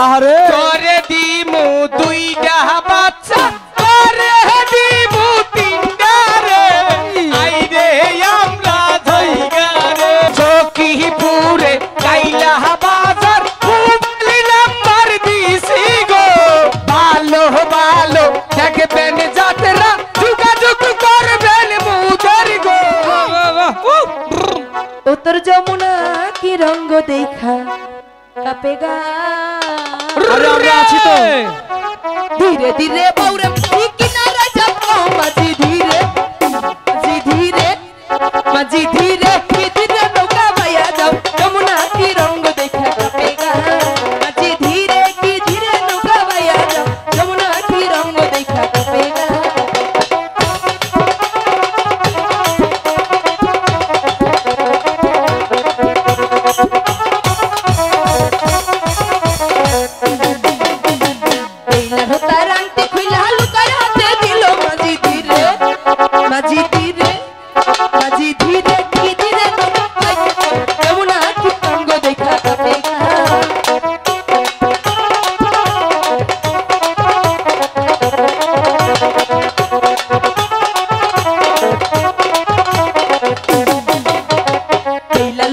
আরে তোরে দিমু দুইটা বাচ্চা তোরে দিমু তিনটা রে আই রে আমরা ধইগা রে চকিপুরে কাইলা বাজার পুবলি নাম্বার দিছি গো ভালো ভালো দেখবেন যাত্রা যোগাযোগ করবেন মুদের গো উত্তর যমুনা কি রঙ্গ দেখা কাপেগা আরে আমরা আছি তো ধীরে ধীরে বৌরে কিনারা যাবো মাঝি ধীরে মাঝি ধীরে কি ধীরে নৌকা ভাইয়া যাও যমুনা কি রঙ্গ দেখা কাপেগা মাঝি ধীরে কি ধীরে নৌকা ভাইয়া যাও যমুনা কি রঙ্গ দেখা কাপেগা মাঝি ধীরে কি ধীরে যমুনা কি রঙ্গ দেখা কাপেগা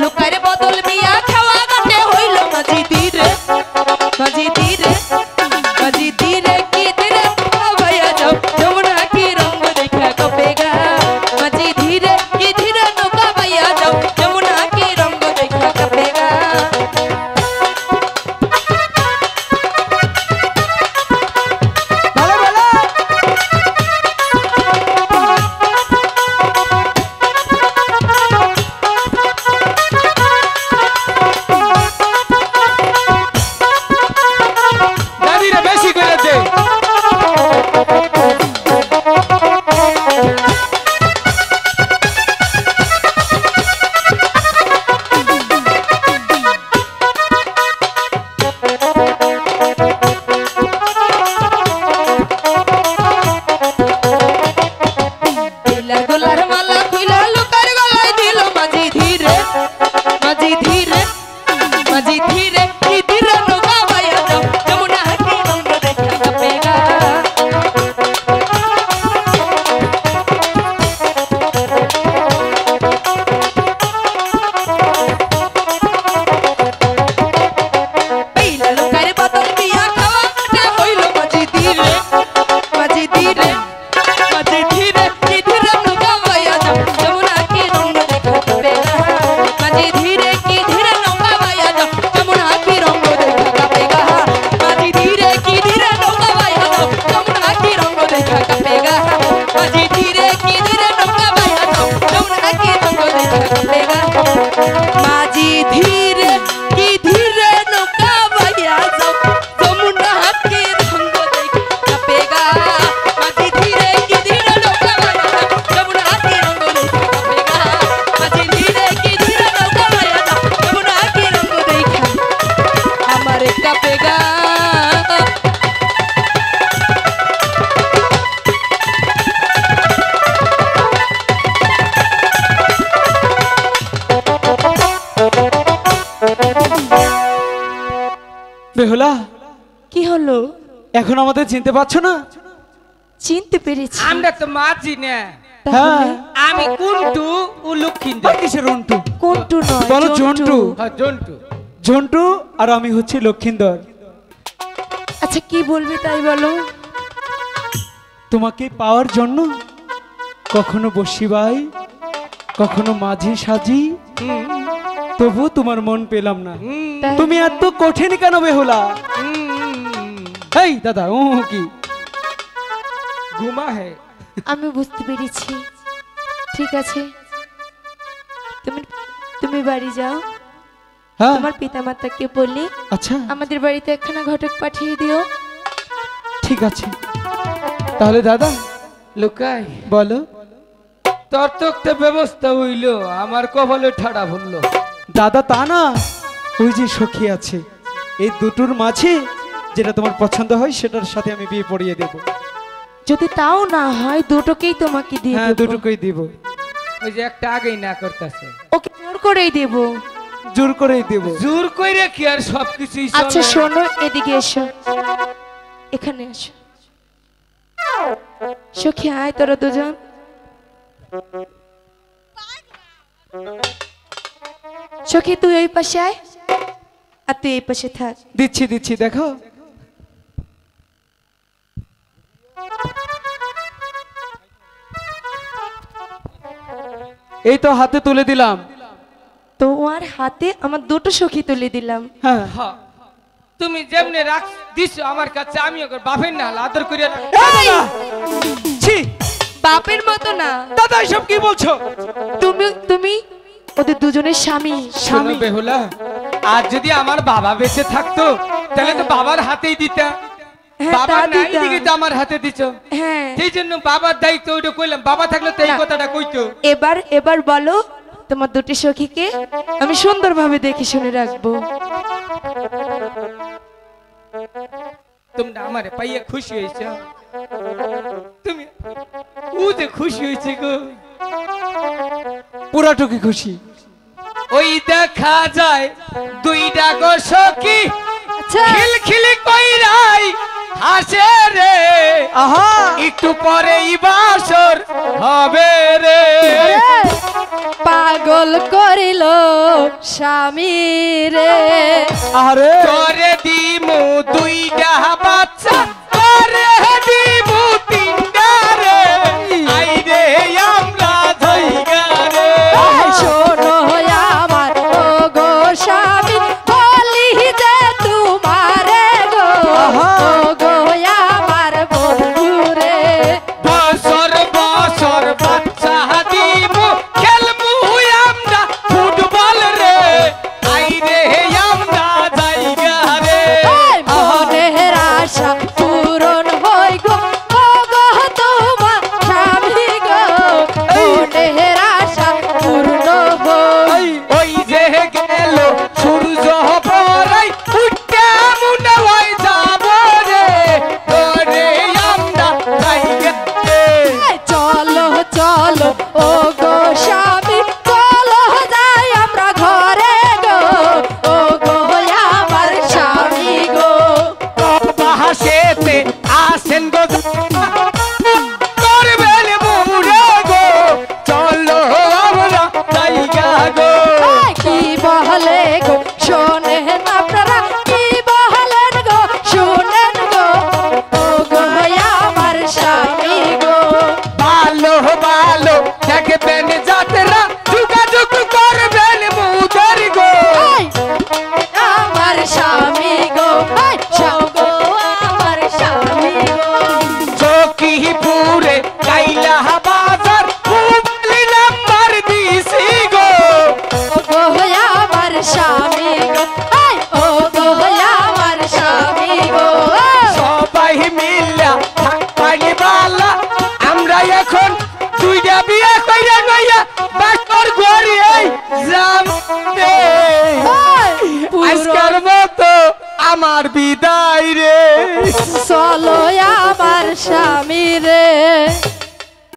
লোকের বদল বিয়া খাওয়া গানে হইল মাঝি ধীরে কি ধীরে ভাইয়া যাও যমুনা কি রঙ্গ দেখা কাপেগা মাঝি ধীরে কি ধীরে নৌকা ভাইয়া যাও যমুনা কি রঙ্গ দেখা কাপেগা ভালো ভালো দাদিরে বেশি করে দে গোলার মালা খুইলা লোকের গলায় দিল মাঝি ধীরে কি ধীরে নৌকা ভাইয়া যাও যমুনা কি রঙ্গ দেখা কাপেগা লোকের বদল বিয়া খাওয়া কাটা হইল মাঝি ধীরে কি ধীরে নৌকা ভাইয়া যাও যমুনা কি রঙ্গ দেখা কাপেগা মাঝি ধীরে কি ধীরে নৌকা ভাইয়া যাও যমুনা কি রঙ্গ দেখা কাপেগা মাঝি ধীরে কি ধীরে নৌকা ভাইয়া যাও যমুনা কি রঙ্গ দেখা কাপেগা মাঝি ধীরে কি ধীরে নৌকা ভাইয়া যাও যমুনা কি রঙ্গ দেখা কাপেগা মাঝি ধীরে কি ধীরে নৌকা ভাইয়া যাও যমুনা কি রঙ্গ দেখা কাপেগা মাঝি ধীরে কি ধীরে নৌকা ভাইয়া যাও যমুনা কি রঙ্গ দেখা কাপেগা মাঝি ধীরে কি ধীরে নৌকা ভাইয়া যাও যমুনা কি রঙ্গ দেখা আমারে কাপেগা বেহুলা কি হলো এখন আমাদের চিনতে পারছো না চিনতে পেরেছি আমরা তো মাঝি না হ্যাঁ আমি কুন্টু ও লক্ষিন্দর কিসের রন্টু কোনটু নয় বলো জন্টু হ্যাঁ জন্টু ঝন্টু আর আমি হচ্ছি লক্ষিন্দর আচ্ছা কি বলবে তাই বলো তোমাকে পাওয়ার জন্য কখনো বসিবাই কখনো মাঝি সাজি তবু তোমার মন পেলাম না তাই? তুমি এত কঠিন কেন বেহুলা এই দাদা ও কি ঘুমা হে আমি বুঝতে পেরেছি ঠিক আছে তুমি তুমি বাড়ি যাও হ্যাঁ তোমার পিতামাতাকে বলি আচ্ছা আমাদের বাড়িতে একখানা ঘটক পাঠিয়ে দিও ঠিক আছে তাহলে দাদা লুকাই বলো তোর তো একটা ব্যবস্থা হইল আমার কপালে ঠাড়া ভরলো দাদা তা না ওই যে সখী আছে এই দুটোর মাঝে যেটা তোমার পছন্দ হয় সেটার সাথে আমি বিয়ে পড়িয়ে দেব যদি তাও না হয় দুটোকেই তোমাকে দিয়ে হ্যাঁ দেব দুটোকেই দিব ওই যে একটা আগেই না করতেছে ওকে জোর করেই দেব জোর করেই দেব। জোর কইরে কি আর সবকিছুই চলে? আচ্ছা শোনো, এদিকে এসো, এখানে এসো। সখী আয় তোরা দুজন। সখী তুই ওই পাশে আয়, আর তুই এই পাশে থাক। দিচ্ছি দিচ্ছি, দেখো। এই তো হাতে তুলে দিলাম। তোমার হাতে আমার দুটো সখী তুলে দিলাম। হ্যাঁ। হ্যাঁ, তুমি যেমনে রাখ দিছো আমার কাছে, আমি ওকে বাপের না আদর করিয়া রাখ- এই দাদা! ছি, বাপের মতো না, দাদা এসব কি বলছো? তুমি তুমি ওদের দুজনের স্বামী। শোনো বেহুলা, আর যদি আমার বাবা বেঁচে থাকতো তাহলে তো বাবার হাতেই দিতা। হ্যাঁ, বাবা তা নাই দিতাম। দিকে তো আমার হাতে দিছো। হ্যাঁ, সেই জন্য বাবার দায়িত্ব ওইটা কইলাম। বাবা থাকলে তো এই না। কথাটা কইতো। এবার এবার বলো তোমার দুটি সখীকে আমি সুন্দরভাবে দেখে শুনে রাখবো। তোমরা আমারে পাইয়া খুশি হয়েছো? তুমি ও যে খুশি হয়েছে গো, পুরাটুকি খুশি। ওই দেখা যায় দুইটা গো সখী আচ্ছা খিলখিলি কইরাই হাসে রে। আহা, একটু পরেই বাসর হবে রে। পাগল করিল স্বামী রে। আরে তোরে দিমু দুইটা বাচ্চা, তোরে দিমু তিনটা রে। আই রে আমরা ধইগা রে। শোনো আমার ও গো স্বামী, বলি যে তোমারে গো, ও গো আমার বন্ধু রে। বছর বছর বাচ্চা দিমু, খেলমু আমরা ফুটবল রে। আই রে আমরা জায়গা রে। মনের আশা পূরণ হই গো, ও গো তোমার স্বামী গো, মনের আশা পূর্ণ হই। ওই যে গেল সূর্য পরাই, উঠতে মনে হয় যাব রে। তোরে আমরা জায়গা রে। চলো চলো ও গো স্বামী, চলো যাই আমরা ঘরে গো, ও গো আমার স্বামী গো। বাহাসেতে আসেন গো, করবেন মুরে গো। চলো আমরা জায়গা গো। কি বলে গো শোনেন আপনারা, কি বলেন গো শুনেন গো, ও গো আমার স্বামী গো। ভালো ভালো দেখবেন যাত্রা, যোগাযোগ করবেন মুদের গো। আমার স্বামী গো, গো আমার স্বামী গো। চকিপুরে কাইলা বাজার, হুবলি নাম্বার দিছি গো। ও গো আমার স্বামী গো, ও গো আমার স্বামী গো। সবাই মিল্লা থাকবানি বালা, আমরা এখন দুইটা বিয়ে কইরা নইয়া বাকর ঘরে যাম রে। আজকের মতো আমার বিদায় রে। চলো আমার স্বামী রে।